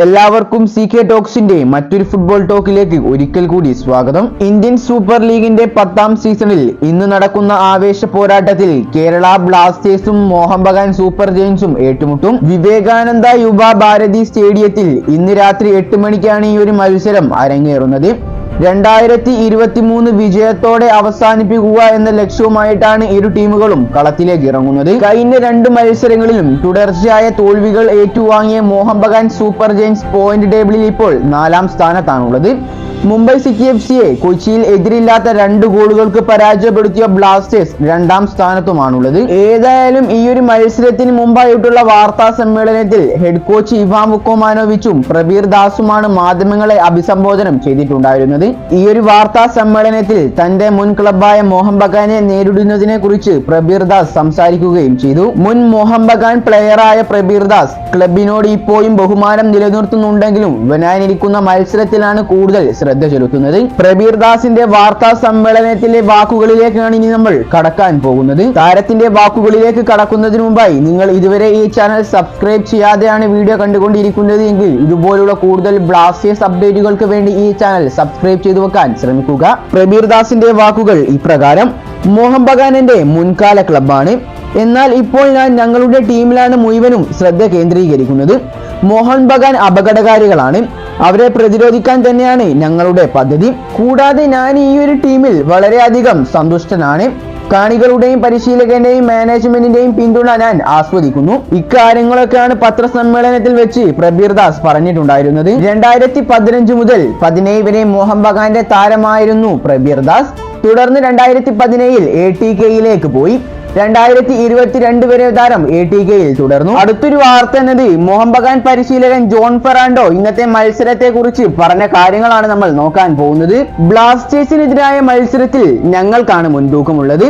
എല്ലാവർക്കും CK ടോക്സിന്റെ മറ്റൊരു football ടോക്കിലേക്ക് ഒരിക്കൽ കൂടി സ്വാഗതം. ഇന്ത്യൻ സൂപ്പർ ലീഗിന്റെ 10ാം സീസണിൽ ഇന്ന് നടക്കുന്ന ആവേശ പോരാട്ടത്തിൽ കേരള ബ്ലാസ്റ്റേഴ്സും മോഹൻ ബഗാൻ സൂപ്പർ ജയൻസും ഏറ്റുമുട്ടും. വിവേകാനന്ദ യുവ ഭാരതി സ്റ്റേഡിയത്തിൽ ഇന്ന് രാത്രി 8 മണിക്കാണ് ഈ ഒരു മത്സരം അരങ്ങേറുന്നത്. 2023 വിജയത്തോടെ അവസാനിപ്പിക്കുക എന്ന ലക്ഷ്യവുമായിട്ടാണ് ഇരു ടീമുകളും കളത്തിലേക്ക് ഇറങ്ങുന്നത്. കഴിഞ്ഞ 2 മത്സരങ്ങളിലും തുടർച്ചയായ തോൽവികൾ ഏറ്റുവാങ്ങിയ Mohun Bagan super giants point ടേബിളിൽ ഇപ്പോൾ 4ാം സ്ഥാനത്താണുള്ളത്. മുംബൈ സിറ്റി FCയെ കൊച്ചിയിൽ എതിരില്ലാത്ത 2 ഗോളുകൾക്ക് പരാജയപ്പെടുത്തിയ ബ്ലാസ്റ്റേഴ്സ് 2ാം സ്ഥാനത്തുമാണുള്ളത്. ഏതായാലും ഈ ഒരു മത്സരത്തിന് മുമ്പായിട്ടുള്ള വാർത്താ സമ്മേളനത്തിൽ ഹെഡ് കോച്ച് ഇവാൻ വുക്കോമാനോവിച്ചും പ്രബീർ ദാസുമാണ് മാധ്യമങ്ങളെ അഭിസംബോധനം ചെയ്തിട്ടുണ്ടായിരുന്നത്. ഈ ഒരു വാർത്താ സമ്മേളനത്തിൽ തന്റെ മുൻ ക്ലബായ മോഹൻ ബഗാനെ നേരിടുന്നതിനെ കുറിച്ച് പ്രബീർ ദാസ് സംസാരിക്കുകയും ചെയ്തു. മുൻ മോഹൻ ബഗാൻ പ്ലെയറായ പ്രബീർ ദാസ് ക്ലബിനോട് ഇപ്പോഴും ബഹുമാനം നിലനിർത്തുന്നുണ്ടെങ്കിലും വരാനിരിക്കുന്ന മത്സരത്തിലാണ് കൂടുതൽ ശ്രദ്ധ ചെലുത്തുന്നത്. പ്രബീർ ദാസിന്റെ വാർത്താ സമ്മേളനത്തിലെ വാക്കുകളിലേക്കാണ് ഇനി നമ്മൾ കടക്കാൻ പോകുന്നത്. താരത്തിന്റെ വാക്കുകളിലേക്ക് കടക്കുന്നതിന് മുമ്പായി നിങ്ങൾ ഇതുവരെ ഈ ചാനൽ സബ്സ്ക്രൈബ് ചെയ്യാതെയാണ് വീഡിയോ കണ്ടുകൊണ്ടിരിക്കുന്നത് എങ്കിൽ ഇതുപോലുള്ള കൂടുതൽ ബ്ലാസ്റ്റേഴ്സ് അപ്ഡേറ്റുകൾക്ക് വേണ്ടി ഈ ചാനൽ സബ്സ്ക്രൈബ് ചെയ്തു വെക്കാൻ ശ്രമിക്കുക. പ്രബീർ ദാസിന്റെ വാക്കുകൾ ഇപ്രകാരം: മോഹൻ ബഗാൻ എന്റെ മുൻകാല ക്ലബാണ്. എന്നാൽ ഇപ്പോൾ ഞാൻ ഞങ്ങളുടെ ടീമിലാണ് മുഴുവനും ശ്രദ്ധ കേന്ദ്രീകരിക്കുന്നത്. മോഹൻ ബഗാൻ അപകടകാരികളാണ്. അവരെ പ്രതിരോധിക്കാൻ തന്നെയാണ് ഞങ്ങളുടെ പദ്ധതി. കൂടാതെ ഞാൻ ഈ ഒരു ടീമിൽ വളരെയധികം സന്തുഷ്ടനാണ്. കാണികളുടെയും പരിശീലകന്റെയും മാനേജ്മെന്റിന്റെയും പിന്തുണ ഞാൻ ആസ്വദിക്കുന്നു. ഇക്കാര്യങ്ങളൊക്കെയാണ് പത്രസമ്മേളനത്തിൽ വെച്ച് പ്രബീർ ദാസ് പറഞ്ഞിട്ടുണ്ടായിരുന്നത്. 2015 മുതൽ 2017 വരെ മോഹൻ ബഗാന്റെ താരമായിരുന്നു പ്രബീർ ദാസ്. തുടർന്ന് 2017 ATKയിലേക്ക് പോയി. 2022 വരെ താരം ATKയിൽ തുടർന്നു. അടുത്തൊരു വാർത്ത എന്നത് മോഹൻ ബഗാൻ പരിശീലകൻ ജോൺ ഫെറാൻഡോ ഇന്നത്തെ മത്സരത്തെ കുറിച്ച് പറഞ്ഞ കാര്യങ്ങളാണ് നമ്മൾ നോക്കാൻ പോകുന്നത്. ബ്ലാസ്റ്റേഴ്സിനെതിരായ മത്സരത്തിൽ ഞങ്ങൾക്കാണ് മുൻതൂക്കമുള്ളത്.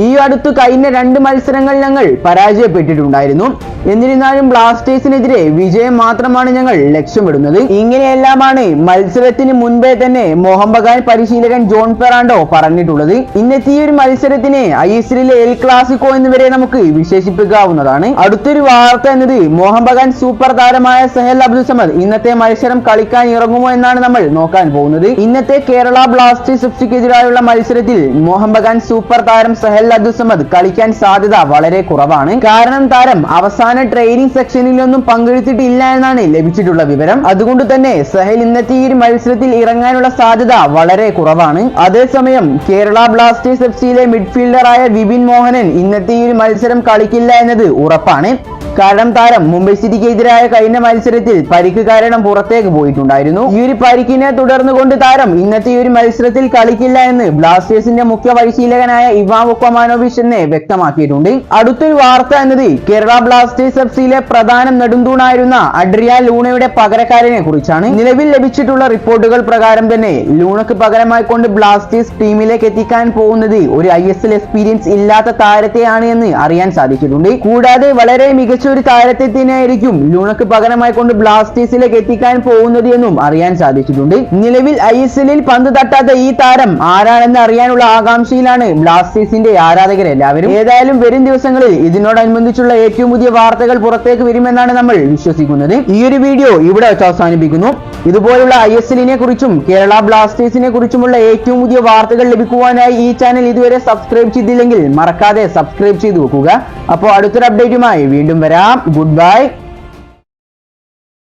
ഈ അടുത്ത് കഴിഞ്ഞ 2 മത്സരങ്ങൾ ഞങ്ങൾ പരാജയപ്പെട്ടിട്ടുണ്ടായിരുന്നു. എന്നിരുന്നാലും ബ്ലാസ്റ്റേഴ്സിനെതിരെ വിജയം മാത്രമാണ് ഞങ്ങൾ ലക്ഷ്യമിടുന്നത്. ഇങ്ങനെയെല്ലാമാണ് മത്സരത്തിന് മുൻപേ തന്നെ മോഹൻ ബഗാൻ പരിശീലകൻ ജോൺ ഫെറാൻഡോ പറഞ്ഞിട്ടുള്ളത്. ഇന്നത്തെ ഈ ഒരു മത്സരത്തിനെ ISLലെ എൽ ക്ലാസിക്കോ എന്ന് വരെ നമുക്ക് വിശേഷിപ്പിക്കാവുന്നതാണ്. അടുത്തൊരു വാർത്ത എന്നത് മോഹൻ ബഗാൻ സൂപ്പർ താരമായ സഹൽ അബ്ദുൽ സമദ് ഇന്നത്തെ മത്സരം കളിക്കാൻ ഇറങ്ങുമോ എന്നാണ് നമ്മൾ നോക്കാൻ പോകുന്നത്. ഇന്നത്തെ കേരള ബ്ലാസ്റ്റേഴ്സ് FCക്കെതിരായുള്ള മത്സരത്തിൽ മോഹൻ ബഗാൻ സൂപ്പർ താരം സഹൽ അബ്ദുൽ സമദ് കളിക്കാൻ സാധ്യത വളരെ കുറവാണ്. കാരണം താരം അവസാന ട്രെയിനിങ് സെക്ഷനിലൊന്നും പങ്കെടുത്തിട്ടില്ല എന്നാണ് ലഭിച്ചിട്ടുള്ള വിവരം. അതുകൊണ്ട് തന്നെ സഹൽ ഇന്നത്തെ ഈ ഒരു മത്സരത്തിൽ ഇറങ്ങാനുള്ള സാധ്യത വളരെ കുറവാണ്. അതേസമയം കേരള ബ്ലാസ്റ്റേഴ്സ് FCയിലെ മിഡ്ഫീൽഡറായ വിപിൻ മോഹനൻ ഇന്നത്തെ ഈ ഒരു മത്സരം കളിക്കില്ല എന്നത് ഉറപ്പാണ്. കാരണം താരം മുംബൈ സിറ്റിക്കെതിരായ കഴിഞ്ഞ മത്സരത്തിൽ പരിക്ക് കാരണം പുറത്തേക്ക് പോയിട്ടുണ്ടായിരുന്നു. ഈ ഒരു പരിക്കിനെ തുടർന്ന് കൊണ്ട് താരം ഇന്നത്തെ ഈ ഒരു മത്സരത്തിൽ കളിക്കില്ല എന്ന് ബ്ലാസ്റ്റേഴ്സിന്റെ മുഖ്യ പരിശീലകനായ ഇവാൻ വുക്കോമാനോവിച്ച് തന്നെ വ്യക്തമാക്കിയിട്ടുണ്ട്. അടുത്തൊരു വാർത്ത എന്നത് കേരള ബ്ലാസ്റ്റേഴ്സ് FCയിലെ പ്രധാന നെടുന്തൂണായിരുന്ന അഡ്രിയാൻ ലൂണയുടെ പകരക്കാരനെ കുറിച്ചാണ്. നിലവിൽ ലഭിച്ചിട്ടുള്ള റിപ്പോർട്ടുകൾ പ്രകാരം തന്നെ ലൂണക്ക് പകരമായി കൊണ്ട് ബ്ലാസ്റ്റേഴ്സ് ടീമിലേക്ക് എത്തിക്കാൻ പോകുന്നത് ഒരു ISL എക്സ്പീരിയൻസ് ഇല്ലാത്ത താരത്തെയാണ് എന്ന് അറിയാൻ സാധിച്ചിട്ടുണ്ട്. കൂടാതെ വളരെ മികച്ച ഒരു താരത്തെ തന്നെയായിരിക്കും ലൂണക്ക് പകരമായി കൊണ്ട് ബ്ലാസ്റ്റേഴ്സിലേക്ക് എത്തിക്കാൻ പോകുന്നത് എന്നും അറിയാൻ സാധിച്ചിട്ടുണ്ട്. നിലവിൽ ISLൽ പന്ത് തട്ടാത്ത ഈ താരം ആരാണെന്ന് അറിയാനുള്ള ആകാംക്ഷയിലാണ് ബ്ലാസ്റ്റേഴ്സിന്റെ ആരാധകരെല്ലാവരും. ഏതായാലും വരും ദിവസങ്ങളിൽ ഇതിനോടനുബന്ധിച്ചുള്ള ഏറ്റവും പുതിയ വാർത്തകൾ പുറത്തേക്ക് വരുമെന്നാണ് നമ്മൾ വിശ്വസിക്കുന്നത്. ഈ ഒരു വീഡിയോ ഇവിടെ വെച്ച് അവസാനിപ്പിക്കുന്നു. ഇതുപോലുള്ള ISLനെ കുറിച്ചും കേരള ബ്ലാസ്റ്റേഴ്സിനെ കുറിച്ചുമുള്ള ഏറ്റവും പുതിയ വാർത്തകൾ ലഭിക്കുവാനായി ഈ ചാനൽ ഇതുവരെ സബ്സ്ക്രൈബ് ചെയ്തില്ലെങ്കിൽ മറക്കാതെ സബ്സ്ക്രൈബ് ചെയ്തു വെക്കുക. അപ്പോൾ അടുത്തൊരു അപ്ഡേറ്റുമായി വീണ്ടും വരാം. Good bye.